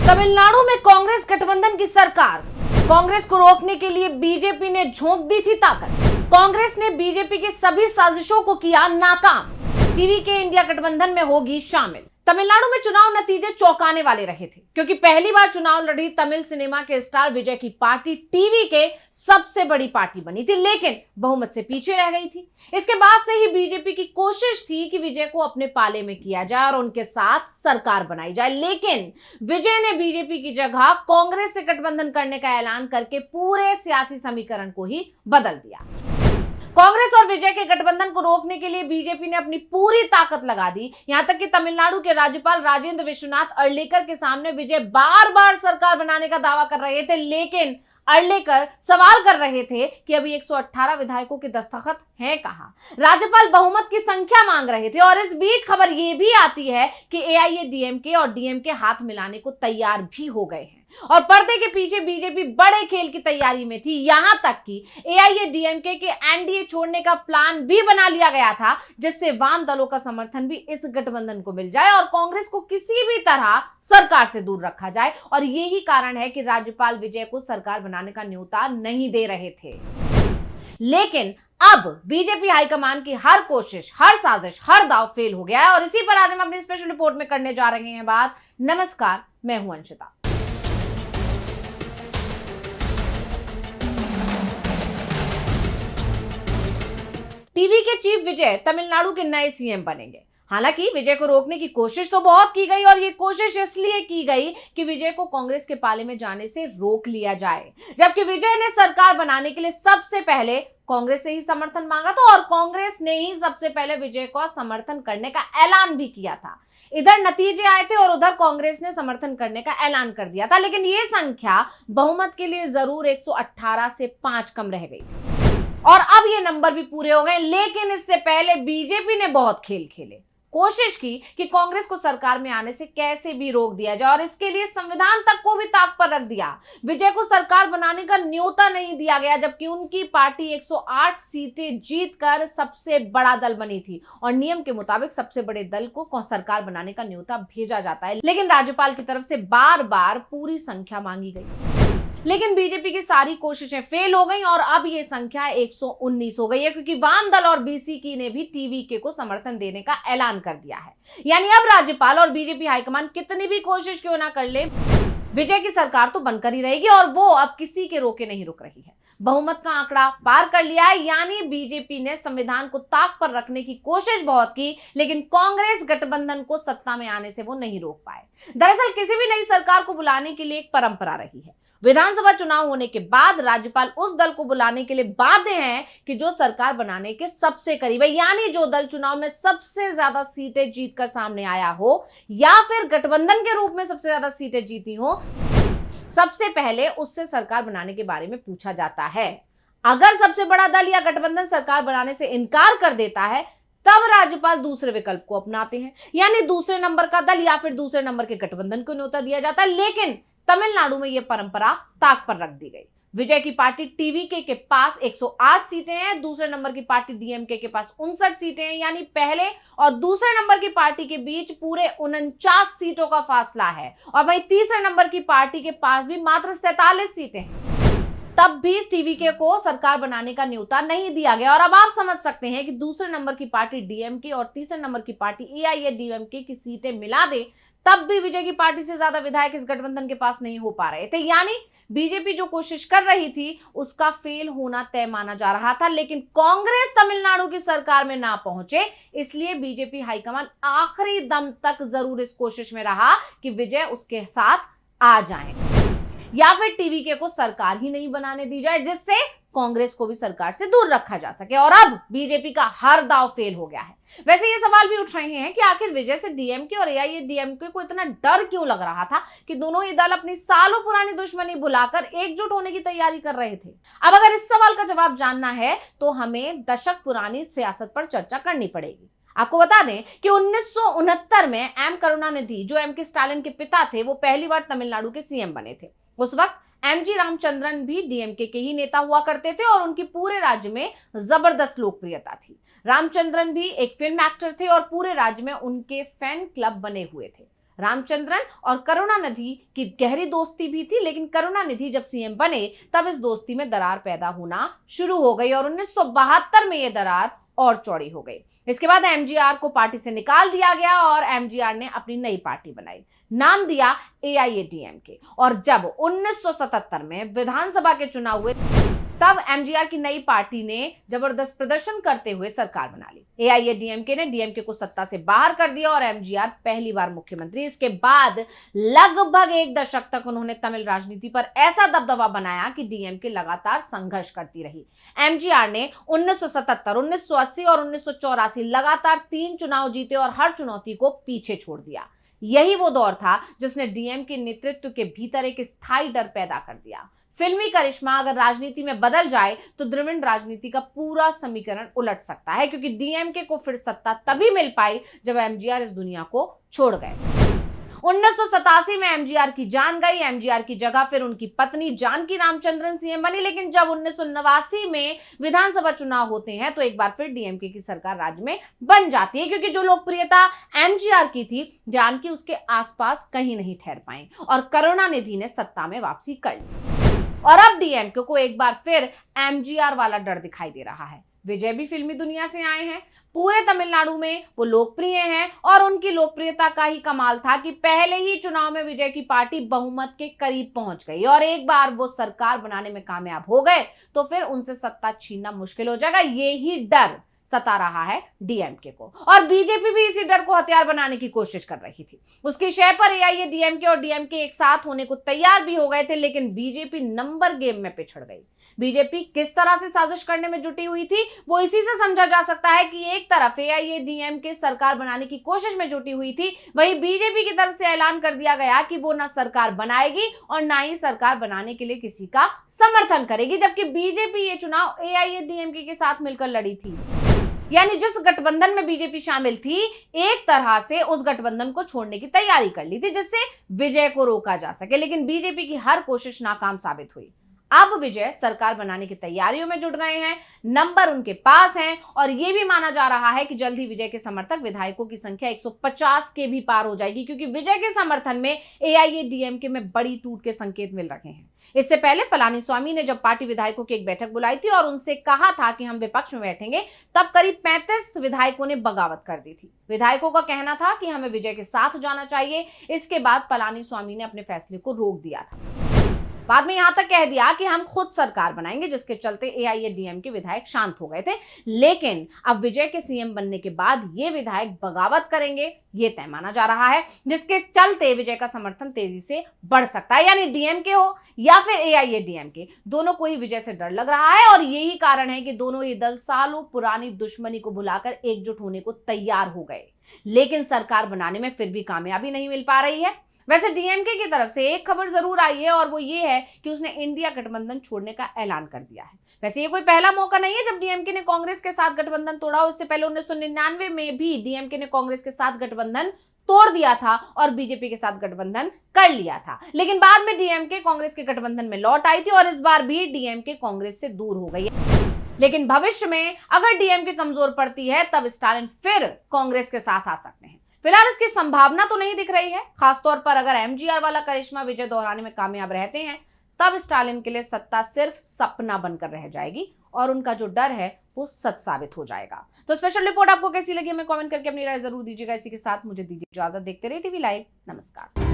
तमिलनाडु में कांग्रेस गठबंधन की सरकार। कांग्रेस को रोकने के लिए बीजेपी ने झोंक दी थी ताकत। कांग्रेस ने बीजेपी की सभी साजिशों को किया नाकाम। टीवी के इंडिया गठबंधन में होगी शामिल। तमिलनाडु में चुनाव नतीजे चौंकाने वाले रहे थे, क्योंकि पहली बार चुनाव लड़ी तमिल सिनेमा के स्टार विजय की पार्टी टीवी के सबसे बड़ी पार्टी बनी थी, लेकिन बहुमत से पीछे रह गई थी। इसके बाद से ही बीजेपी की कोशिश थी कि विजय को अपने पाले में किया जाए और उनके साथ सरकार बनाई जाए, लेकिन विजय ने बीजेपी की जगह कांग्रेस से गठबंधन करने का ऐलान करके पूरे सियासी समीकरण को ही बदल दिया। कांग्रेस और विजय के गठबंधन को रोकने के लिए बीजेपी ने अपनी पूरी ताकत लगा दी। यहां तक कि तमिलनाडु के राज्यपाल राजेंद्र विश्वनाथ अर्लेकर के सामने विजय बार बार सरकार बनाने का दावा कर रहे थे, लेकिन अर्लेकर सवाल कर रहे थे कि अभी 118 विधायकों के दस्तखत हैं कहां। राज्यपाल बहुमत की संख्या मांग रहे थे और इस बीच खबर यह भी आती है कि एआईएडीएमके और डीएमके हाथ मिलाने को तैयार भी हो गए हैं और पर्दे के पीछे बीजेपी बड़े खेल की तैयारी में थी। यहां तक कि एआईएडीएमके के एनडीए छोड़ने का प्लान भी बना लिया गया था, जिससे वाम दलों का समर्थन भी इस गठबंधन को मिल जाए और कांग्रेस को किसी भी तरह सरकार से दूर रखा जाए। और यही कारण है कि राज्यपाल विजय को सरकार बनाने का न्योता नहीं दे रहे थे। लेकिन अब बीजेपी हाईकमान की हर कोशिश, हर साजिश, हर दाव फेल हो गया है और इसी पर आज हम अपनी स्पेशल रिपोर्ट में करने जा रहे हैं बात। नमस्कार, मैं हूं अंशिता। टीवी के चीफ विजय तमिलनाडु के नए सीएम बनेंगे। हालांकि विजय को रोकने की कोशिश तो बहुत की गई और ये कोशिश इसलिए की गई कि विजय को कांग्रेस के पाले में जाने से रोक लिया जाए, जबकि विजय ने सरकार बनाने के लिए सबसे पहले कांग्रेस से ही समर्थन मांगा था और कांग्रेस ने ही सबसे पहले विजय को समर्थन करने का ऐलान भी किया था। इधर नतीजे आए थे और उधर कांग्रेस ने समर्थन करने का ऐलान कर दिया था, लेकिन ये संख्या बहुमत के लिए जरूर 118 से 5 कम रह गई थी और अब ये नंबर भी पूरे हो गए। लेकिन इससे पहले बीजेपी ने बहुत खेल खेले, कोशिश की कि कांग्रेस को सरकार में आने से कैसे भी रोक दिया जाए और इसके लिए संविधान तक को भी ताक पर रख दिया। विजय को सरकार बनाने का न्योता नहीं दिया गया, जबकि उनकी पार्टी 108 सीटें जीतकर सबसे बड़ा दल बनी थी और नियम के मुताबिक सबसे बड़े दल को सरकार बनाने का न्योता भेजा जाता है। लेकिन राज्यपाल की तरफ से बार बार पूरी संख्या मांगी गई, लेकिन बीजेपी की सारी कोशिशें फेल हो गई और अब ये संख्या 119 हो गई है, क्योंकि वाम दल और बीसीकी ने भी टीवीके को समर्थन देने का ऐलान कर दिया है। यानी अब राज्यपाल और बीजेपी हाईकमान कितनी भी कोशिश क्यों ना कर ले, विजय की सरकार तो बनकर ही रहेगी और वो अब किसी के रोके नहीं रुक रही है। बहुमत का आंकड़ा पार कर लिया है, यानी बीजेपी ने संविधान को ताक पर रखने की कोशिश बहुत की, लेकिन कांग्रेस गठबंधन को सत्ता में आने से वो नहीं रोक पाए। दरअसल किसी भी नई सरकार को बुलाने के लिए एक परंपरा रही है। विधानसभा चुनाव होने के बाद राज्यपाल उस दल को बुलाने के लिए बाध्य हैं कि जो सरकार बनाने के सबसे करीब है, यानी जो दल चुनाव में सबसे ज्यादा सीटें जीतकर सामने आया हो या फिर गठबंधन के रूप में सबसे ज्यादा सीटें जीती हो, सबसे पहले उससे सरकार बनाने के बारे में पूछा जाता है। अगर सबसे बड़ा दल या गठबंधन सरकार बनाने से इनकार कर देता है, तब राज्यपाल दूसरे विकल्प को अपनाते हैं, यानी दूसरे नंबर का दल या फिर दूसरे नंबर के गठबंधन को न्योता दिया जाता है। लेकिन तमिलनाडु में यह परंपरा ताक पर रख दी गई। विजय की पार्टी टीवीके के पास 108 सीटें हैं, दूसरे नंबर की पार्टी डीएमके के पास 59 सीटें हैं, यानी पहले और दूसरे नंबर की पार्टी के बीच पूरे 49 सीटों का फासला है और वहीं तीसरे नंबर की पार्टी के पास भी मात्र 47 सीटें हैं। तब भी टीवीके को सरकार बनाने का न्योता नहीं दिया गया और अब आप समझ सकते हैं कि दूसरे नंबर की पार्टी डीएमके और तीसरे नंबर की पार्टी एआईएडीएमके की सीटें मिला दे, तब भी विजय की पार्टी से ज्यादा विधायक इस गठबंधन के पास नहीं हो पा रहे थे। यानी बीजेपी जो कोशिश कर रही थी उसका फेल होना तय माना जा रहा था, लेकिन कांग्रेस तमिलनाडु की सरकार में ना पहुंचे, इसलिए बीजेपी हाईकमान आखिरी दम तक जरूर इस कोशिश में रहा कि विजय उसके साथ आ जाए या फिर टीवीके को सरकार ही नहीं बनाने दी जाए, जिससे कांग्रेस को भी सरकार से दूर रखा जा सके। और अब बीजेपी का हर दाव फेल हो गया है। वैसे ये सवाल भी उठ रहे हैं कि आखिर विजय से डीएमके और एआईएडीएमके को इतना डर क्यों लग रहा था कि दोनों ही दल अपनी सालों पुरानी दुश्मनी भुलाकर एकजुट होने की तैयारी कर रहे थे। अब अगर इस सवाल का जवाब जानना है तो हमें दशक पुरानी सियासत पर चर्चा करनी पड़ेगी। आपको बता दें कि 1969 में एम करुणानिधि, जो एम के स्टालिन के पिता थे, वो पहली बार तमिलनाडु के सीएम बने थे। उस वक्त एमजी रामचंद्रन भी डीएमके के ही नेता हुआ करते थे और उनकी पूरे राज्य में जबरदस्त लोकप्रियता थी। रामचंद्रन भी एक फिल्म एक्टर थे और पूरे राज्य में उनके फैन क्लब बने हुए थे। रामचंद्रन और करुणानिधि की गहरी दोस्ती भी थी, लेकिन करुणानिधि जब सीएम बने तब इस दोस्ती में दरार पैदा होना शुरू हो गई और 1972 में यह दरार और चौड़ी हो गई। इसके बाद एमजीआर को पार्टी से निकाल दिया गया और एमजीआर ने अपनी नई पार्टी बनाई, नाम दिया एआईएडीएमके। और जब 1977 में विधानसभा के चुनाव हुए तब एमजीआर की नई पार्टी ने जबरदस्त प्रदर्शन करते हुए सरकार बना ली। एआईएडीएमके ने डीएमके को सत्ता से बाहर कर दिया और एमजीआर पहली बार मुख्यमंत्री। इसके बाद लगभग एक दशक तक उन्होंने तमिल राजनीति पर ऐसा दबदबा बनाया कि डीएमके लगातार संघर्ष करती रही। एमजीआर ने 1977, 1980 और 1984 लगातार 3 चुनाव जीते और हर चुनौती को पीछे छोड़ दिया। यही वो दौर था जिसने डीएमके नेतृत्व के भीतर एक स्थायी डर पैदा कर दिया। फिल्मी करिश्मा अगर राजनीति में बदल जाए तो द्रविड़ राजनीति का पूरा समीकरण उलट सकता है, क्योंकि डीएमके को फिर सत्ता तभी मिल पाई जब एमजीआर इस दुनिया को छोड़ गए। 1987 में एमजीआर की जान गई। एमजीआर की जगह फिर उनकी पत्नी जानकी रामचंद्रन सीएम बनी। लेकिन जब 1989 में विधानसभा चुनाव होते हैं तो एक बार फिर डीएमके की सरकार राज्य में बन जाती है, क्योंकि जो लोकप्रियता एमजीआर की थी, जानकी उसके आसपास कहीं नहीं ठहर पाई और करुणानिधि ने सत्ता में वापसी कर ली। और अब डीएमके को एक बार फिर एमजीआर वाला डर दिखाई दे रहा है। विजय भी फिल्मी दुनिया से आए हैं, पूरे तमिलनाडु में वो लोकप्रिय हैं और उनकी लोकप्रियता का ही कमाल था कि पहले ही चुनाव में विजय की पार्टी बहुमत के करीब पहुंच गई और एक बार वो सरकार बनाने में कामयाब हो गए तो फिर उनसे सत्ता छीनना मुश्किल हो जाएगा। ये ही डर सता रहा है डीएमके को और बीजेपी भी इसी डर को हथियार बनाने की कोशिश कर रही थी। उसकी शय पर एआईएडीएमके और डीएमके एक साथ होने को तैयार भी हो गए थे, लेकिन बीजेपी नंबर गेम में पिछड़ गई। बीजेपी किस तरह से साजिश करने में जुटी हुई थी वो इसी से समझा जा सकता है कि एक तरफ एआईएडीएमके सरकार बनाने की कोशिश में जुटी हुई थी, वहीं बीजेपी की तरफ से ऐलान कर दिया गया कि वो ना सरकार बनाएगी और ना ही सरकार बनाने के लिए किसी का समर्थन करेगी, जबकि बीजेपी ये चुनाव एआईएडीएमके के साथ मिलकर लड़ी थी। यानी जिस गठबंधन में बीजेपी शामिल थी, एक तरह से उस गठबंधन को छोड़ने की तैयारी कर ली थी जिससे विजय को रोका जा सके, लेकिन बीजेपी की हर कोशिश नाकाम साबित हुई। अब विजय सरकार बनाने की तैयारियों में जुट गए हैं, नंबर उनके पास हैं और यह भी माना जा रहा है कि जल्द ही विजय के समर्थक विधायकों की संख्या 150 के भी पार हो जाएगी, क्योंकि विजय के समर्थन में एआईएडीएमके में बड़ी टूट के संकेत मिल रहे हैं। इससे पहले पलानीस्वामी ने जब पार्टी विधायकों की एक बैठक बुलाई थी और उनसे कहा था कि हम विपक्ष में बैठेंगे, तब करीब 35 विधायकों ने बगावत कर दी थी। विधायकों का कहना था कि हमें विजय के साथ जाना चाहिए। इसके बाद पलानीस्वामी ने अपने फैसले को रोक दिया था। बाद में यहां तक कह दिया कि हम खुद सरकार बनाएंगे, जिसके चलते एआईएडीएमके विधायक शांत हो गए थे। लेकिन अब विजय के सीएम बनने के बाद ये विधायक बगावत करेंगे, ये तय माना जा रहा है, जिसके चलते विजय का समर्थन तेजी से बढ़ सकता है। यानी डीएमके हो या फिर एआईएडीएमके, दोनों को ही विजय से डर लग रहा है और यही कारण है कि दोनों ही दल सालों पुरानी दुश्मनी को भुलाकर एकजुट होने को तैयार हो गए, लेकिन सरकार बनाने में फिर भी कामयाबी नहीं मिल पा रही है। वैसे डीएमके की तरफ से एक खबर जरूर आई है और वो ये है कि उसने इंडिया गठबंधन छोड़ने का ऐलान कर दिया है। वैसे ये कोई पहला मौका नहीं है जब डीएमके ने कांग्रेस के साथ गठबंधन तोड़ा। उससे पहले 1999 में भी डीएमके ने कांग्रेस के साथ गठबंधन तोड़ दिया था और बीजेपी के साथ गठबंधन कर लिया था, लेकिन बाद में डीएमके कांग्रेस के गठबंधन में लौट आई थी और इस बार भी डीएमके कांग्रेस से दूर हो गई है। लेकिन भविष्य में अगर डीएमके कमजोर पड़ती है तब स्टालिन फिर कांग्रेस के साथ आ सकते हैं। फिलहाल इसकी संभावना तो नहीं दिख रही है, खासतौर पर अगर एमजीआर वाला करिश्मा विजय दोहराने में कामयाब रहते हैं तब स्टालिन के लिए सत्ता सिर्फ सपना बनकर रह जाएगी और उनका जो डर है वो सच साबित हो जाएगा। तो स्पेशल रिपोर्ट आपको कैसी लगी हमें कमेंट करके अपनी राय जरूर दीजिएगा। इसी के साथ मुझे दीजिए इजाजत। देखते रहिए टीवी लाइव। नमस्कार।